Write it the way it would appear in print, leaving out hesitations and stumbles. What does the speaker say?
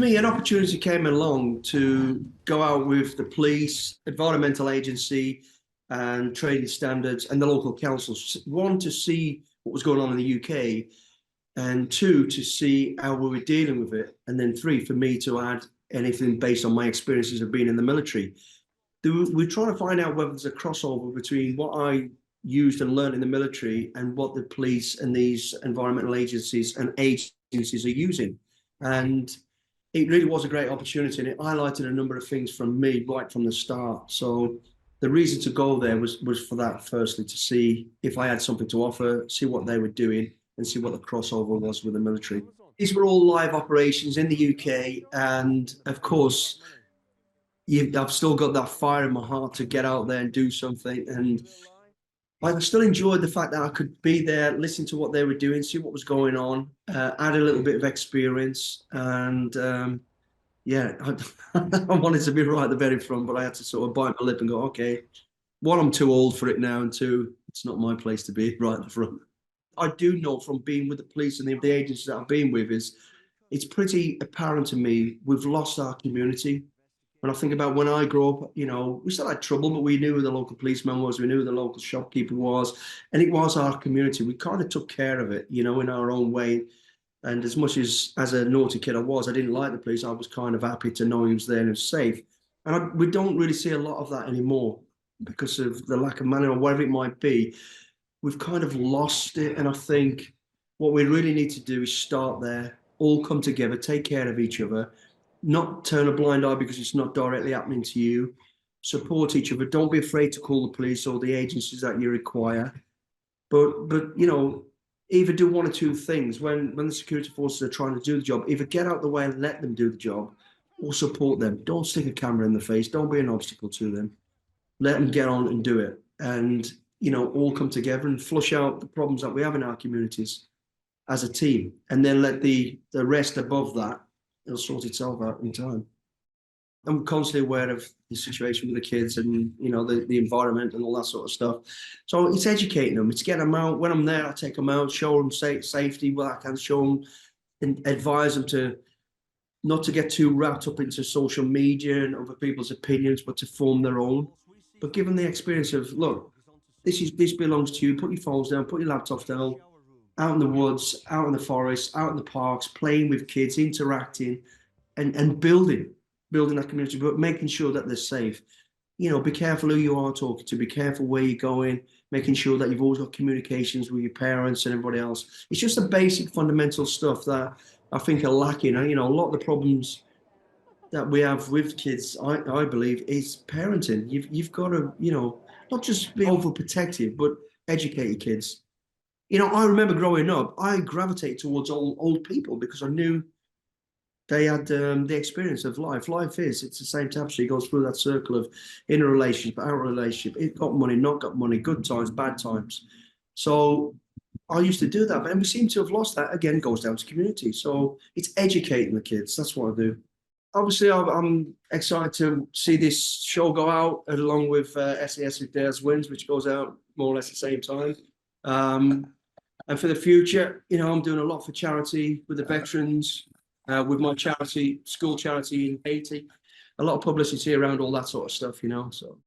For me, an opportunity came along to go out with the police, environmental agency, and trading standards, and the local councils. One, to see what was going on in the UK, and two, to see how we were dealing with it, and then three, for me to add anything based on my experiences of being in the military. We're trying to find out whether there's a crossover between what I used and learned in the military and what the police and these environmental agencies and agencies are using. And it really was a great opportunity, and it highlighted a number of things from me right from the start. So the reason to go there was for that, firstly, to see if I had something to offer, see what they were doing, and see what the crossover was with the military. These were all live operations in the UK, and of course, I've still got that fire in my heart to get out there and do something. And I still enjoyed the fact that I could be there, listen to what they were doing, see what was going on, add a little bit of experience. And yeah, I wanted to be right at the very front, but I had to sort of bite my lip and go, okay, one, I'm too old for it now, and two, it's not my place to be right at the front. I do know from being with the police and the agencies that I've been with is it's pretty apparent to me we've lost our community. When I think about when I grew up, we still had trouble, but we knew who the local policeman was, we knew who the local shopkeeper was, and it was our community. We kind of took care of it, in our own way. And as much as a naughty kid I didn't like the police. I was kind of happy to know he was there and was safe. And we don't really see a lot of that anymore because of the lack of money or whatever it might be. We've kind of lost it. And I think what we really need to do is start there, all come together, take care of each other, not turn a blind eye because it's not directly happening to you. Support each other. Don't be afraid to call the police or the agencies that you require. But either do one or two things. When the security forces are trying to do the job, either get out the way and let them do the job, or support them. Don't stick a camera in the face. Don't be an obstacle to them. Let them get on and do it. And all come together and flush out the problems that we have in our communities as a team, and then let the rest above that, it'll sort itself out in time. I'm constantly aware of the situation with the kids and the environment and all that sort of stuff. So it's educating them. It's getting them out. When I'm there, I take them out, show them safety. Well, I can show them and advise them to not to get too wrapped up into social media and other people's opinions, but to form their own. But give them the experience of, look, this belongs to you. Put your phones down. Put your laptops down. Out in the woods, out in the forest, out in the parks, playing with kids, interacting, and building that community, but making sure that they're safe. Be careful who you are talking to, be careful where you're going, making sure that you've always got communications with your parents and everybody else. It's just the basic fundamental stuff that I think are lacking. A lot of the problems that we have with kids, I believe, is parenting. You've got to, not just be overprotective, but educate your kids. I remember growing up, I gravitated towards old people because I knew they had the experience of life. It's the same tapestry. It goes through that circle of inner relationship, outer relationship. It got money, not got money, good times, bad times. So I used to do that, but we seem to have lost that. Again, it goes down to community. So it's educating the kids. That's what I do. Obviously, I'm excited to see this show go out along with SAS If Dares Wins, which goes out more or less at the same time. And for the future, I'm doing a lot for charity with the veterans, with my charity, school charity in Haiti, a lot of publicity around all that sort of stuff, so.